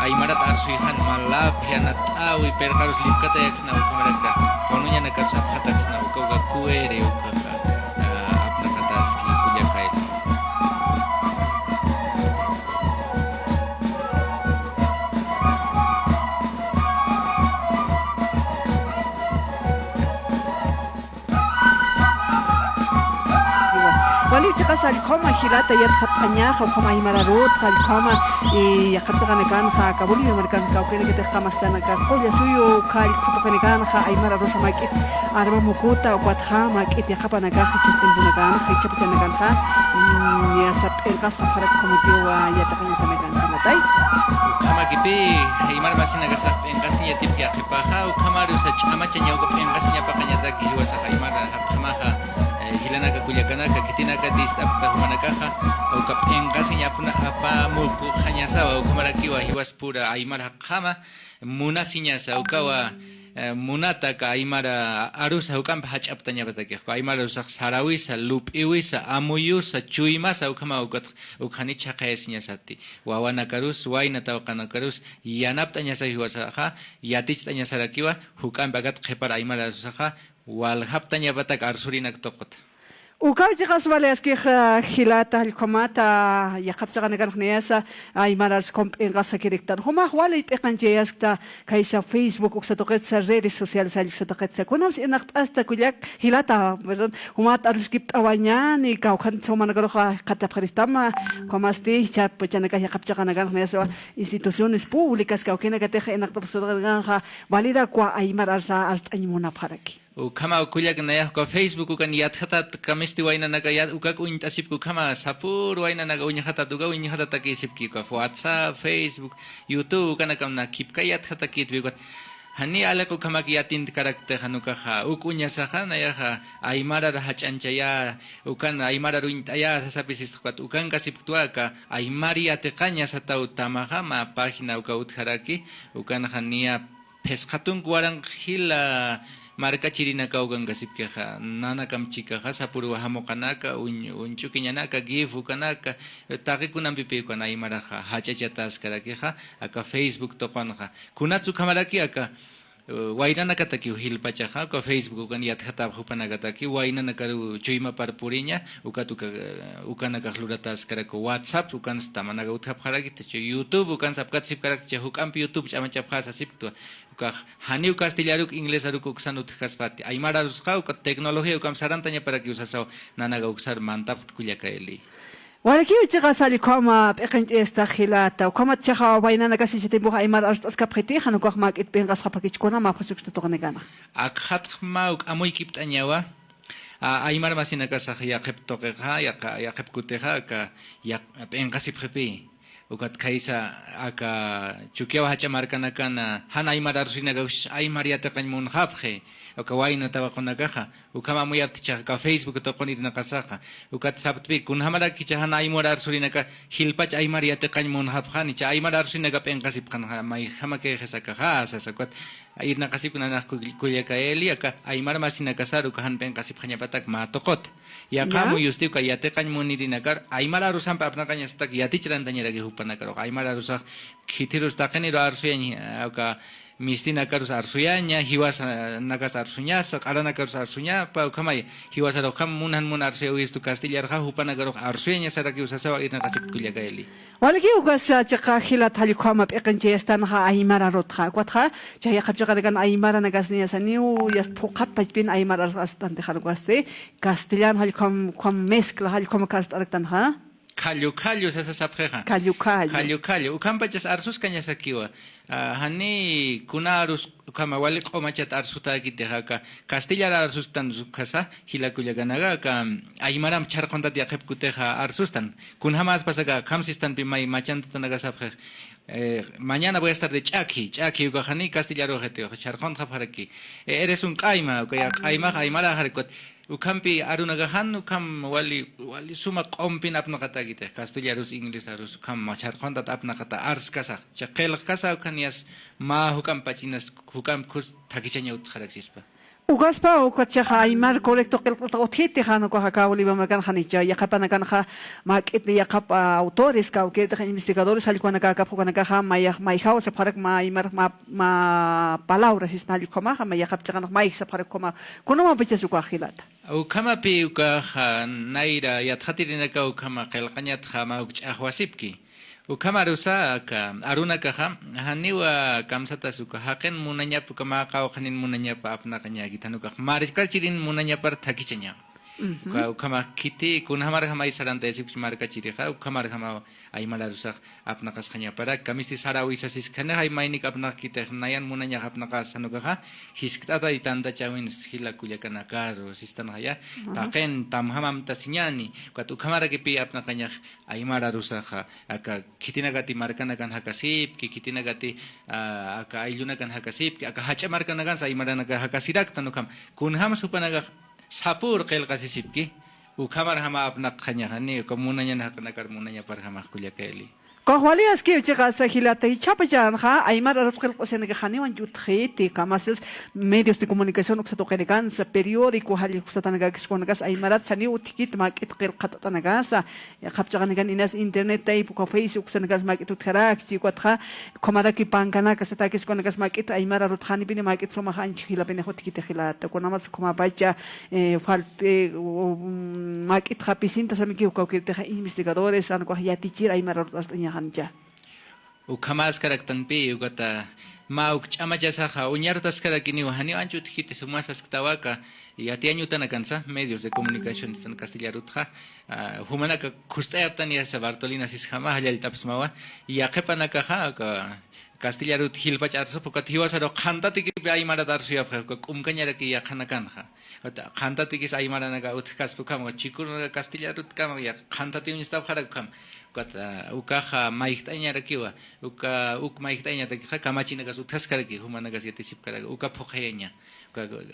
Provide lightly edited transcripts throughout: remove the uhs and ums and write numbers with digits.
aymarat arsuihan malap hianat awi perkarus lipkata yaksna ukameraka konunya nakar sapataksna uka kuere uka apna kataski kuja kait. Wali chaka sal koma hilata yat khatanya koma imararut kal koma ya khatsakan kan kha kabuli merkan ka kene kete khamastana ka qoya suyo kal khutokene kan kha imararut samakit arba mukuta kwat khama kit ya khapana ka khichtin bunakan khichaptana kan kha ya sap el kas kharak komitiwa ya takanya tamekan sanatai Kama kipi imar masina ka sap engkasinya tip ya khipaha ukamaru sa chama chanya uka engkasinya pakanya ta kiwa sa imar khamaha hilana ka kulyakana ka kitina ka dista ta humana ka au ka engkasinya puna apa mulku hanya sawa ukamarakiwa hiwas pura aimar khama munasinya sa ukawa munata ka aimara arus hukam hachaptanya batake ko aimara usak sarawis lupiwis amuyus chuima sa ukama ukat ukhani chaqayasinya sati wawana karus waina tawqana karus yanaptanya sa hiwasa kha yatich tanya sarakiwa hukam bagat khepar aimara usakha wal haptanya batak arsurinak tokot Ukaw jikas wales ki hilata komata ya kapsakan kan khniasa ay maras komp engasa kiriktan huma wala ipekan jeyas ta kaisa Facebook uksa toket sa redes sociales sa toket sa kunams inakt asta kulyak hilata verdad huma arus kip awanya ni kau kan so managaro katap kristama komasti chap pechanaka ya kapsakan kan khniasa instituciones públicas kau kena kateja inakt kan valida kwa ay maras alt animuna paraki Ukama kuliak na ko Facebook kan yat hata kamisti waina naga yat ukak uin tasip ku kama sapur waina naga uin hata duga uin hata takisip ki ko WhatsApp Facebook YouTube kana kam na kip kayat hata kit bigot hani ala ko kama ki yatin karakter hanuka ha ukunya saha na ya ha aimara hachanchaya ukan aimara ruin taya sasapi sistukat ukan kasip tua ka aimari atekanya sata utamaha ma pagina uka utharaki ukan hania peskatun kuarang hila marka chirina ka ugang gasip ke kha nana kam chika kha sapuru hamo kanaka unchu kinyanaka gifu kanaka taki kunam pipe kana imara kha hacha chatas kara ke kha aka Facebook to kon kha kunatsu khamara ki aka waina na kata ki hil pacha kha ka Facebook kan yat khata phupana kata ki waina na karu chuima par purinya ukatu ka ukana ka hluratas kara ko WhatsApp ukan stamana ga uthap khara ki YouTube ukan sapkat sip kara che hukam YouTube chama chap khasa sip to hani castellaruk inglés aruk uksan utkaspati aymara rusqa uka teknologia ukam sarantanya para ki usasao nanaga uksar mantap kulyakaeli Walaki uchiqa sali koma peqent esta khilata koma tchaha waina nagasi chetibu aymar askapreti hanu ko mak it pengas khapakich ma phasuk to tonegana akhat mauk amoy kiptanyawa aymar masina ka sahya kheptoke kha ya khepkuteha ka ya pengasi phrepi ukat kaisa aka chukiawa hacha markana kana hana aymar arsina gaus aymar yata kan mun khapkhe uka waina tawa konagaha ukama muyat cha ka Facebook to konit na kasaka ukat sabtbi kun hamara ki cha hana aymar arsina ka hilpach aymar yata kan mun khapkhani cha aymar arsina ga pengkasip kan mai hamake khesaka ha sasakat airna kasip na kuya ka eli aka aymar masina kasaru ka han pengkasip khanya patak ma tokot ya kamu yusti ka yata kan mun idinakar aymar arusan pa apna kanya stak yati chirantanya lagi panakaro aymara rusak khitirus takani ro arsuya ka mistina karus arsuyanya hiwas nagas arsunya sakarana karus arsunya pa kamai hiwas ro kam munan mun arsuya wistu kastillar ha hupanagaro arsuyanya saraki usasawa irna kasip kulya gaeli walaki ugas chaqa khilat hali koma peqenche estan ha aymara rotha kwatha chaya khapchaqa gan aymara nagasni asaniu yas phoqat pajpin aymara astan de khalgwase castellan hali kom mezcla hali kom kastartan ha Kalyo sa sapkha. Kalyo. Ukampachas arsus kanya sakiwa. Hani kuna arus kama wali komachat arsuta kiteha ka Castilla arsustan zukasa hilakuya ganaga ka aymaram charkonta diakep kuteha arsustan. Kun hamas pasaga kamsistan pimai machanta tanaga sapkha. Mañana voy a estar de Chaki, Ugahani, Castillaro, Charcon Jafaraki. Eres un Kaima, Kaima, Aymara Harikot. Ukampi Arunagahan, Ukam Wali Suma Kompin Apnakatagite, Castellarus, English Arus, Kam Macharcon that Apnakata, Ars Kasa, Chakel Kasa, Ukanias, Ma Hukam Pachinas, Hukam Kus Takichanya Haraxispa. Ugaspa ukatcha Aymar correcto que otjete jano ko haka oliva makan hanicha ya kapana kan ha mak it ya kap autores ka que investigadores al kuana ka kap kuana ka ha mai haus se parak ma Aymar ma palabras isnal koma ha ya kap chakan mai se parak koma kono ma becha su ko khilata ukama pi uka naira ya thatirina ka ukama qalqanyat khama ukchahwasipki ukama rusa ka aruna ka haniwa kamsata suka haken munanya pukama ka khanin munanya pa apna kanya gitanu ka marikar chirin munanya par thakichanya ka ukama kiti kun hamar hamai saranta esip marka chiri kha ukama hama Aymar rusa apna kas khanya para kamisti sarawi sasis khana hay mainik apna kite nayan munanya apna kas sanuka kha hiskata itanda chawin hila kulya kana karo sistan haya taken tamhamam tasinyani ka ukama ke pi apna kanya Aymar rusa kha aka kitina gati markana kan hakasip ki kitina gati aka ayuna kan hakasip ki aka hacha markana kan Aymar na hakasirak tanukam kun ham supanaga sapur kel kasisip ki ukamar hama apna khanya hani komunanya nakana kar munanya par hama kulya keli Kahwali aski uchiga sa hilata chapa jan ha Aymar arutqil qosena que hani wan jutkhiti kamases medios de comunicación uksa toqenegan sa periódico hali kusatanaga kiskonagas Aymarat sani utikit makit qil qatatanagas ya qapchaganegan inas internet tay ko facebook sanagas makit utkarak si kwatha komara ki pangana kasata kiskonagas makit Aymar arutkhani bini makit soma han hila bini hotikit hilata konamas koma bacha falte makit khapisinta samiki ko que investigadores an ko yatichir Aymar arutkhani ukamas karaktan pe ugata mauk chama jasa ha unyar tas karakini hani anchu thite sumas asktawa yati año tan kansa medios de comunicación están castellano tha humana ka khustayaptan ya sa bartolina sis khama halal tapsmawa ya khepana ka ha ka castellano hilpa charso poka thiwa sa ro khanta tiki pe Aymar darsu ya ka kumkanya ki ya khana kan ha khanta tiki Aymar na ka utkas poka ma chikur castellano kam ya khanta tin stav khara kam kata ukaha maikhtanya rakiwa uk maikhtanya takha kamachina gas uthas karaki humana gas yatisip karaka uka phokhayanya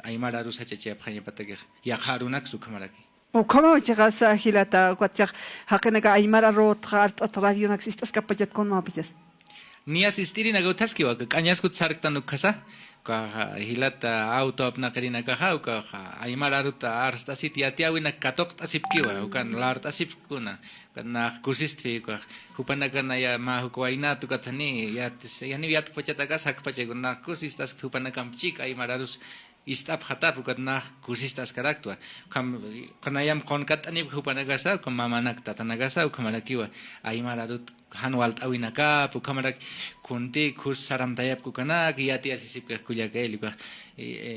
Aymar arusa chache phanya patake ya kharunak sukhamaraki ukama uchiga sa hilata kwatcha hakenaga Aymar arot khart atradio naxistas kapachat kon ma pichas ni asistiri na uthas kiwa kanyas kut sarktan ukhasa ka hilata auto apna karina ka ka Aymar aruta arsta sit yatiawina katok tasip kiwa ukan lar tasip kuna kana kusistri ka hupana kana ya ma hukaina tu kathani ya yani yat pachata ka sak pache guna kusistas hupana kamchik Aymar arus istap khatap ukatna kusistas karaktua kam kanayam konkat ani hupana gasa kamamanak tatanagasa ukamara kiwa Aymar arut hanwalt awinaka pukamara kunti khus saram dayap kukana kiyati asisip ka kulya kaeli ka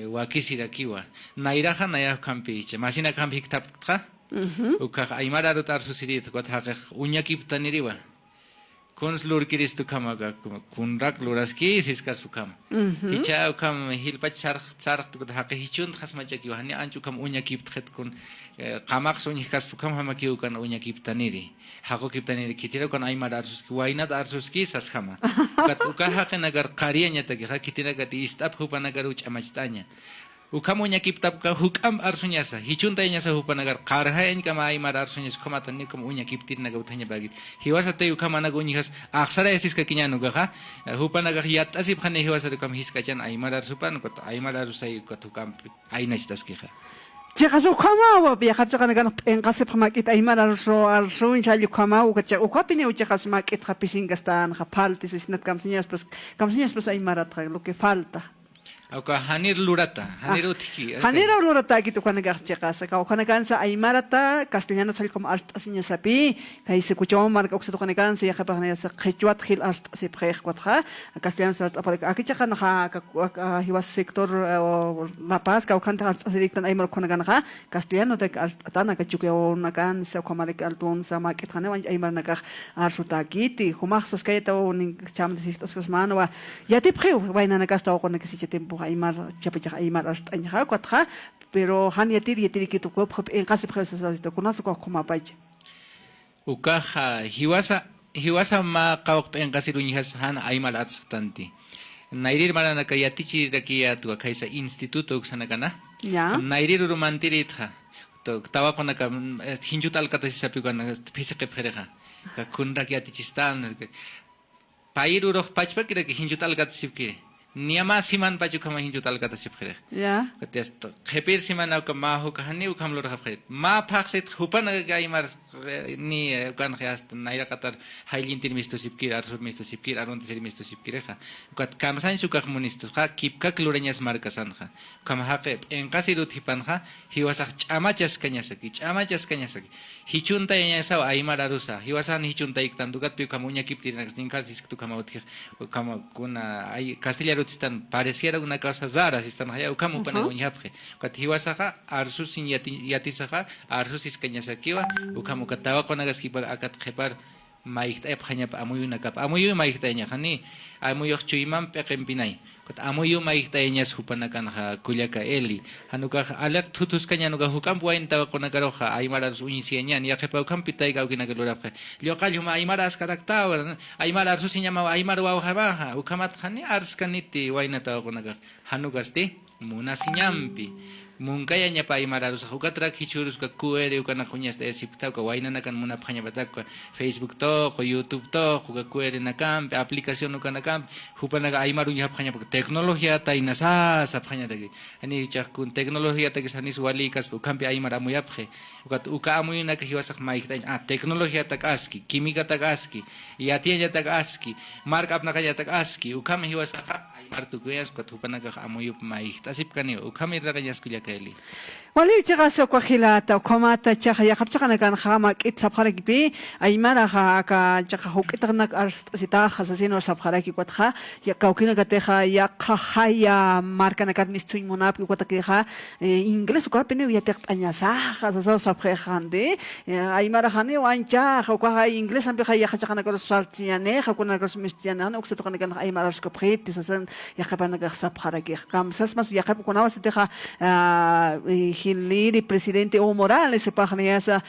wakisira kiwa nairaha naya kampi che masina kampi kitap kha uka Aymar arut arsusirit ko thak unya kiptaniriwa kons lur kiris tu kamaga kunrak luraski siskas ukam hicha ukam hilpach sarh tu thak hichun khasma chaki hani anchu kam unya kipt khet kun qamaq suny kas ukam hamaki ukan unya kiptaniri hako kiptaniri kitira kon Aymar arsuski waina arsuski sas khama kat uka hakena gar qarianya tagi kitira gati istap hupana gar uch amachtaña ukamunya kiptap ka hukam arsunya sa hichuntanya sa hupanagar qarhayan kama Aymar arsunya skomatan ni kam unya kiptir naga uthanya bagit hiwasa te ukamana gunyas aksara esis ka kinyanu ga hupanagar yat asib khane hiwasa kam hiskachan Aymar arsupan ko Aymar arsai ko tukam ainas tas ki kha Chikaso kama wa biya khatsa kana kan engkase phamakit Aymar arso inchali kama u kacha u kapine u chikas makit khapising gastan khapaltis isnat kamsinyas pas Aymar atra lo que falta Auka hanir lurata, hanir utki. Hanir lurata gitu kan garcheka ka kana kan sa Aymarata castellano tal como alt asinya sapi kai se kuchom mar ka uksa kan kan se ya khapana sa khechwat khil alt se prekh kwatha castellano sa apal akicha kan ha hiwas sector La Paz ka kan ta seliktan Aymar kan kan ha castellano ta atana ka chukyo na kan sa komar ka altun sa makit khane wan Aymar na ka arsuta giti humach sa skayta ning cham disistas kasmanwa ya te preu vaina na kasta ko na kasi tempo Aymar chapa Aymar anya kwatha pero han yatir que tu cuerpo en casi presa sa to kunaso ko kuma paje ukaha hiwasa ma qawq en casi ruñas han Aymar atstanti nairir marana ka yatichi rakia tu kaisa instituto uksana kana ya nairir rumantiri tha to tawa kona ka hinjutal kata sapi kana fisike phereha ka kunra ki yatichistan pairu roh pachpa kira ki hinjutal gat sipke Niama siman pachu kama hinju tal kata sip khere. Ya. Ketesto. Khepir siman au kama hu kahani ukam lor khapre. Ma phaksit hupan ga imar ni kan khast naira katar hailin tir misto sipkir arso misto sipkir aron ser misto sipkir kha. Kat kamsan suka komunisto kha kipka kloreñas markasan kha. Kam haqe en qasirut hipan kha hiwasak chamachas kanyasaki chamachas kanyasaki. Hichunta yasa aimar arusa. Hiwasan hichunta iktandukat pi kamunya kiptir ninkar sisktu kama uthi kama kuna ay Castilla están pareciera una cosa rara si están allá ukamu pana unyapje kat hiwasaha arsus sin yatisaha arsus iskanyasakiwa ukamu katawa konagas kipa akat khepar maikta epkhanya amuyuna kap amuyu maikta nya khani amuyu chuimam pekempinai kat amuyu maikta nya supana kan ha kulyaka eli hanuka alak thutus kanya nuka hukam puain tawa konagaro ha aimara unyisianya ya khepa ukam pitai ka ukina galuraphe lokal huma aimara askaraktawa aimara arsus nyama aimara wa ha ukamat khani ars kaniti waina tawa konaga hanugasti munasinyampi Mungkaya nya pa imararu sa hukatra kichurus ka kuere ka nakunyas de sipta ka waina na kan muna phanya batak ka Facebook to ko YouTube to ka kuere na kam application ka na kam hupana ka aimaru nya phanya teknolohiya ta inasa sa phanya dagi ani chak kun teknolohiya ta kisani swali kas kam pe aimara mu yaphe uka amu na ka hiwasak maik ta teknolohiya ta aski kimika ta aski yatia ta aski mark apna ka ta aski ukam hiwasak Artu kuyas kat hupana ka amuyup maik tasip kani ukhamir ra kanyas kulya kaili wali chaga so ko khilata komata chaga ya khapcha kana kan khama kit saphara ki bi aimara kha ka chaga hukitnak sita khasasino saphara ki kwatha ya kaukina ka te kha ya kha ya marka na kat mistuin monap ki kwata ki kha ingles ko pene ya tek anya sa khasasa saphra khande aimara khane wancha kha ko ingles am kha ya kha kana ko saltiane kha kuna ko mistiana na uksa to kana kan aimara ko pret sasan ya khapana ka saphara ki kam sasmas ya khap kuna wasite kha Hiliri presidente Evo Morales se pagniasa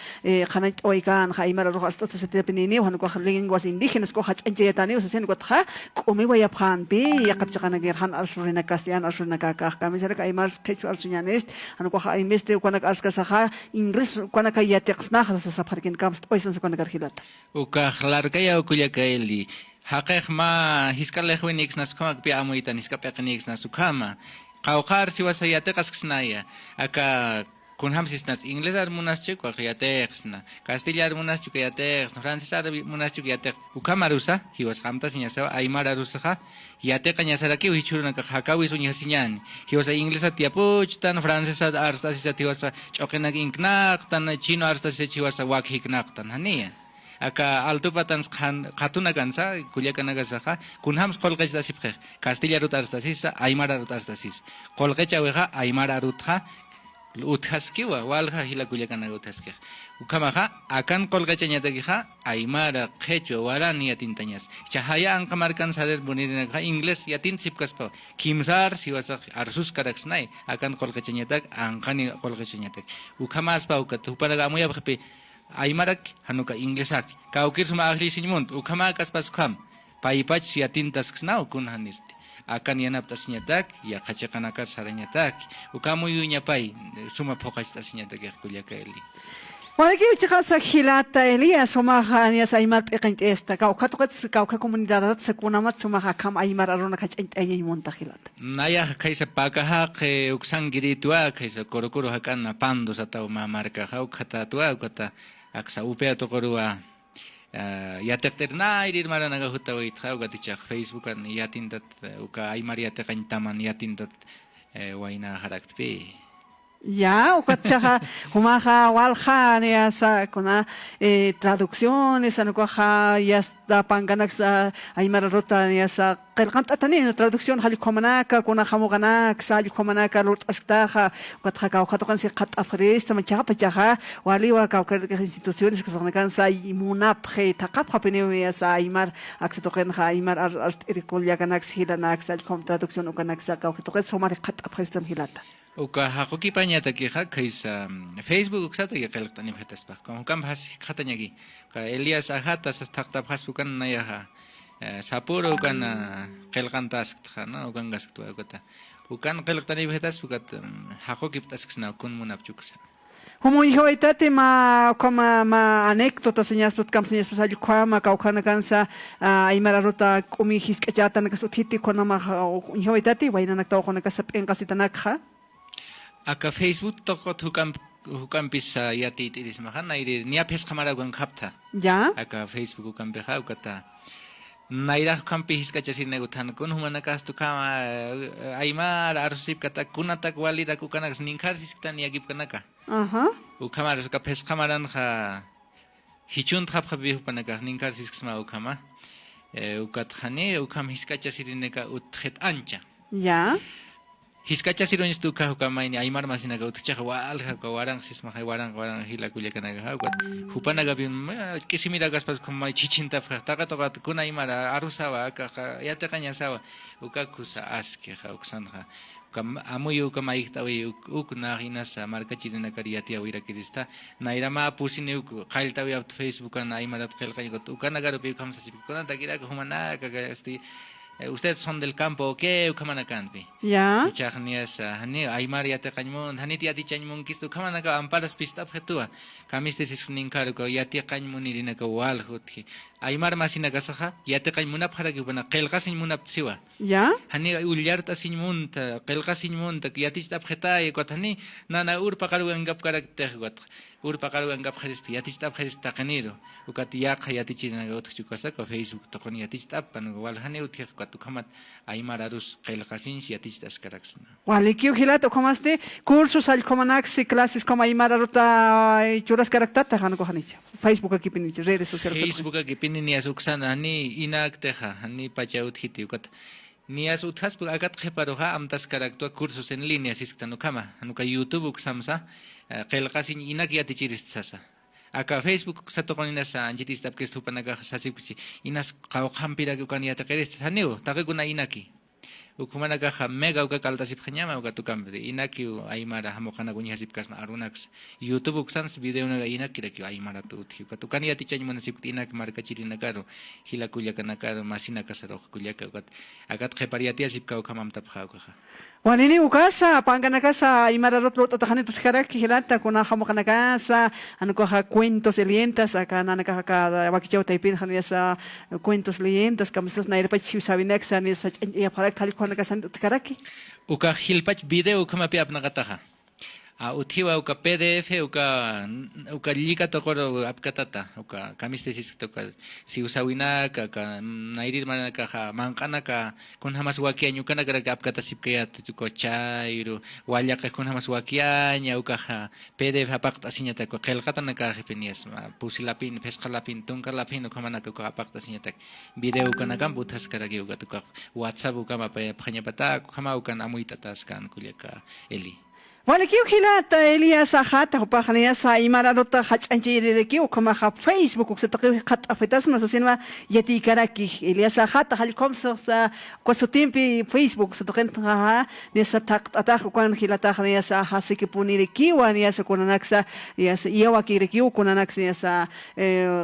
khanat oikan Jaimara Rojas tota se tepinini han ko lenguas indígenas ko hach enjetani se sen ko tha komi waya phan be ya kapchana ger han alsurina castellano alsurina ka ka kamisara ka imars kechu alsunyanist han ko ha imeste ko nak aska saha ingres ko nak ya tekna sa safarkin kamst oisan se ko nak khilata uka khlar ka ya kuya kaili haqeq ma hiskalehwen ixnas ko pi amuitan hiskapeknix nasukama Kaukhar si wasayate kasksnaya aka kun hamsisnas ingles armunas chuk yateksna castilla armunas chuk yateksna francis armunas chuk yatek ukamarusa hiwas hamta sinyasa aimara rusaha yateka nyasaraki uhichuruna ka hakawi sunyasinyan hiwas ingles atiapuch tan francis arsta si hiwas chokenak inknak tan chino arsta si hiwas wakhiknak tan hania aka altu patans khatuna kansa kulia kanaga saha kunhams kolqech dasipkhe castilla rut arstasis aymara rut arstasis kolqecha weha aymara rutha uthaskiwa walha hila kulia kanaga uthaske ukamaha akan kolqecha nyatagha aymara qecho warani yatintañas chahaya anqamarkan sarer bunirina kha ingles yatin sipkaspa kimsar siwasa arsus karaksnai akan kolqecha nyatag anqani kolqecha nyatag ukamas pa ukatu para amuya bkhpe Aimarak hanuka inglesak kaukir suma ahli sinmunt ukama kaspas kham paipach siatintas knau kun hanisti akan yanap tasnyatak ya kachakanaka saranyatak ukamu yunya pai suma phokach tasnyatak kulia kaeli Walagi chiqa sa khilata Elias sumaha ni sa aimar peqent esta ka ukatoqat ka comunidad sa kunamat sumaha kam aimar arona kach ayay monta khilata naya kaisa pakaha ke uksangiritua kaisa korokoro hakan pando sa tao mamarka ha ukata tua ukata aksa upea tokorua yatekterna irir marana ga huta wait ha ugaticha Facebook an yatindat uka aimar yatekan taman yatindat waina haraktpe Ya, ukatsaha humaha walha ni sa kuna traducciones anu ha ya sta panganak sa aymara rota ni sa qilqant atani traducción hali komanaka kuna hamuganak sa hali komanaka lut astaha ukatha ka ukatokan si qat afrista machaha pachaha wali wa ka instituciones que son kan sa imunap khe taqap khapene ya sa aymar aksatoken ha aymar ast irikul yaganak hilanak sa traducción ukanak sa ka ukatokan somar qat afrista hilata Uka hakoki pañata ki ha kaisa Facebook uksato ya kelktani bhetas pa kam has khatanyagi ka Elias ahata sa takta phasukan na ya ha sapuro kan kelkantas khana ugangas tu agata ukan kelktani bhetas ukat hakoki ptas ksna kun munapchuksa Como hijo itate ma anécdota señas put kam señas pasal kwama kaukana kansa aymara ruta kumi hiskachata nakasut hiti kona ma hijo itate waina naktaw kona kasap en kasitanakha. Aka Facebook tokot hukam pisa yati itis mahan nairi niya pes kamara gwan kapta. Ya. Aka Facebook hukam beha ukata. Naira hukam pihis kacasin negutan kun humana kastu kama aymar arsip kata kunatak walira kukanak ninkar sisktan yagip kanaka. Aha. Ukamar suka pes kamaran ha hichun trap habi hupanaka ninkar siskma ukama. Ukat khane ukam hiskachasirineka uthet ancha. Ya. Hiskacha sironis tu kah kamaini aymar masina ka utcha wal ka warang sisma hay warang hila kulya kana ka ukat hupana ga bin kisimira gas pas kumai chichinta taka toka kuna aymar arusawa ka yata kanya sawa ukakusa aske ha uksan ha kam amuyu kamai tawi ukna hinasa marka chirina kariyati awira kirista nairama pusini khail tawi auf Facebook na aymarat khel kay got ukana garu pe khamsa sip kuna takira humana ka asti ustedes son del campo, ¿qué? ¿Cómo campi? Ya. Chachnias, hani aymar yate kañmon, hani tiati chañmon kistu, ¿cómo naca amparas pista objetua? Camiste si sunincar ko yate kañmon irina ko wal hutki. Aymar masina kasaha, yate kañmon para que buena, kelga sin mun apsiwa. Ya. Hani ulyarta sin munta, kelga sin munta, que yatista objeta y kotani, nana urpa karu engap karakter got. Urpa karu engap kharisti, yatista kharisti kaniro. Ukatiya khayati china got chukasa ko Facebook to kon yatista pan wal hani uthi tu khamat aymar arus kelgasin yatista skaraksna. Walikiu hilato komaste cursos al komanaxi clases como aymara ruta churas karaktata han ko hanicha. Facebook aquí pinich redes sociales. Facebook aquí pininias uksana hani inakteja hani pachaut hiti ukat. Nias uthas agat kheparoha amtas karaktua cursos en línea siskano kama anuka YouTube uksamsa kelgasin inak yatichiristasa. Aka Facebook sa tokonina sa anjitis tap kestu panaga sasipchi inas kawampira ko kaniyata keres haneo takeguna inaki ukumanaga ha mega uka kaltasip khanyama uka tukambe inaki aymara hamokana gunya hasip kasma arunax YouTube uksans video naga inaki raki aymara tu uthi uka tukaniyati chanymana sip inak marka chirina karo hila kulya kana karo masina kasaro kulya ka ukat agat khepariati asip ka ukamam tap kha uka. Wanini ukasa pangana casa y mararot otahani tuskaraki hilata kuna hamokana casa anu koha cuentos leyendas acá nana kaha wakichau taipin hanesa cuentos leyendas kamsas nair pachi sabinexa ni sa ya para tal kuna casa tuskaraki Uka hilpach video ukama pi apnagataha uthiwa uka PDF uka lika tokoro apkatata uka kamistesis toka si usawina ka nairir mana ka mangkana ka kun hamas wakian uka nagara apkata sipkaya tuko chairu walya ka kun hamas wakian ya uka PDF apakta sinyata ko kelkata naka hepenias pusilapin peskalapin tungkalapin uka mana ka apakta sinyata video uka nakam butas karagi uka tuka WhatsApp uka mapaya phanyapata kama uka amuitatas kan kulyaka eli. Walikiu hilata Elias hata hupahania sa imararota hachanchiriki ukama ha Facebook uksataki hat afetas masasinwa yati karaki Elias hata halikomsa sa kosutimpi Facebook satoken ha nesa tak atak kwan hilata hania sa hasikipuni wa niasa kunanaksa niasa iawaki rikiu kunanaksa niasa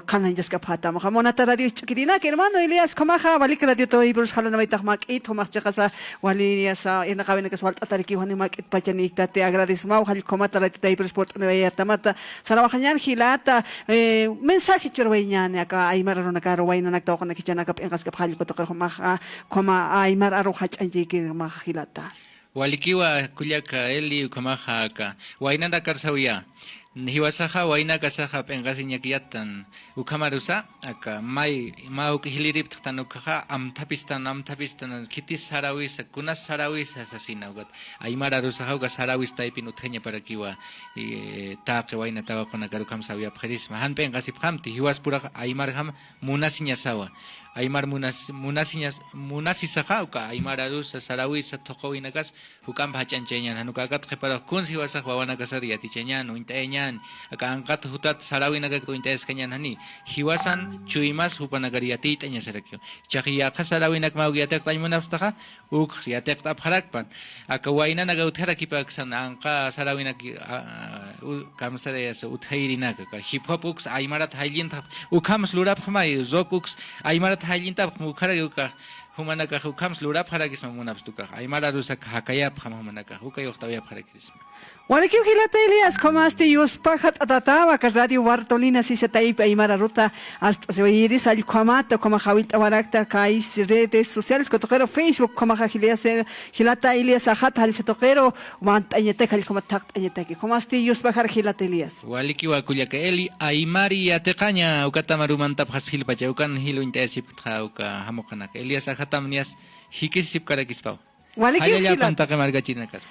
kananjaska phata mahamona radio chikidina que hermano Elias kamaha walik radio to ibrus halana maitak mak it homak chakasa wali niasa inakawin kaswalt atariki hani mak it pachani tate agradecemos al comata la tita y transport ne tamata sarawahanyan hilata mensaje chorweñane acá aymar arona caro wayna nakta ko nakichana kap engas kap hal ko to koma aymar aro hachanji ki ma hilata walikiwa kulyaka eli kamaha ka wayna nakarsawiya hiwasaha wayna kasaha pengasinya kiyatan ukamarusa aka mai mau hilirip tanukaha am tapistan kitis sarawis kunas sarawis asasina ugat aymara rusaha uga sarawis taipin uthenya para kiwa ta ke wayna tawa kona garu kam sawiya pherisma han pengasip khamti hiwas pura aymar ham munasinya sawa aymar munasisaka uka aymar rusa sarawis thokowinakas hukam bhachancheñan hanuka gat khepara kun hiwasah wawana kasar yati chenyan uintaeñan aka angkat hutat sarawinaga tuintaes kanyan hani hiwasan chuimas hupanagari yati tanya sarakyo chahiya khasarawinak maugiatek taymunafstaha uk yatek tapharakpan aka waina naga uthara kipaksan angka sarawinak kamsare so uthairina ka hip hop uks aymarat hailin thap ukham slurap khmai zok uks aymarat hailin tap mukhara uka humanaka hukams lurap harakisma munapstuka aymara rusa hakayap humanaka hukay octavia harakisma. Walakiw hilata Elias, komaste yuspahat atataba ka radio Bartolina si sa taip aymara ruta hasta se iris al komata koma hawit awarakta kais redes sociales kotokero Facebook koma hilata Elias ahat hal kotokero want anyete kal komatak anyete komaste yuspahar hilata Elias. Waliki wakulyaka Eli aymari ateqaña ukatamaru mantap haspil pacha ukan hilu intesip uka hamokanaka Elias ahatamnias hikisip karakispa. Walakiw hilata.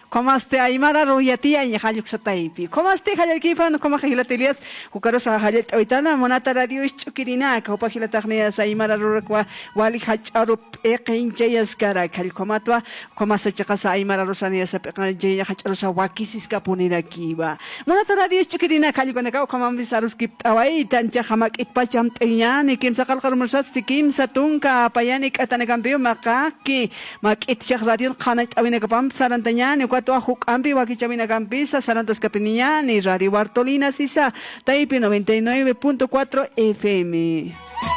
Komaste aymara ruyatia y hayuk sa taipi. Komaste hayakipan koma hilata Elias ukaro sa hayat oitana monata radio chukirina ka upa hilata nias aymara rurakwa wali hacharu peqin jayas kara kal komatwa komasta chaka sa aymara rusania sa peqin jaya hacharu sa wakisis ka punira kiba. Monata radio chukirina kalikona ka komambisarus kiptawai tancha hamak itpacham tanyani kim sa kalkar mursat tikim sa tungka payanik atanagambio makaki makit siya radio kanait awina kapam sarantanya ni kwato huk ambi wakichamina kampisa sarantas kapiniya ni Radio Bartolina sisa taipi 99.4 FM.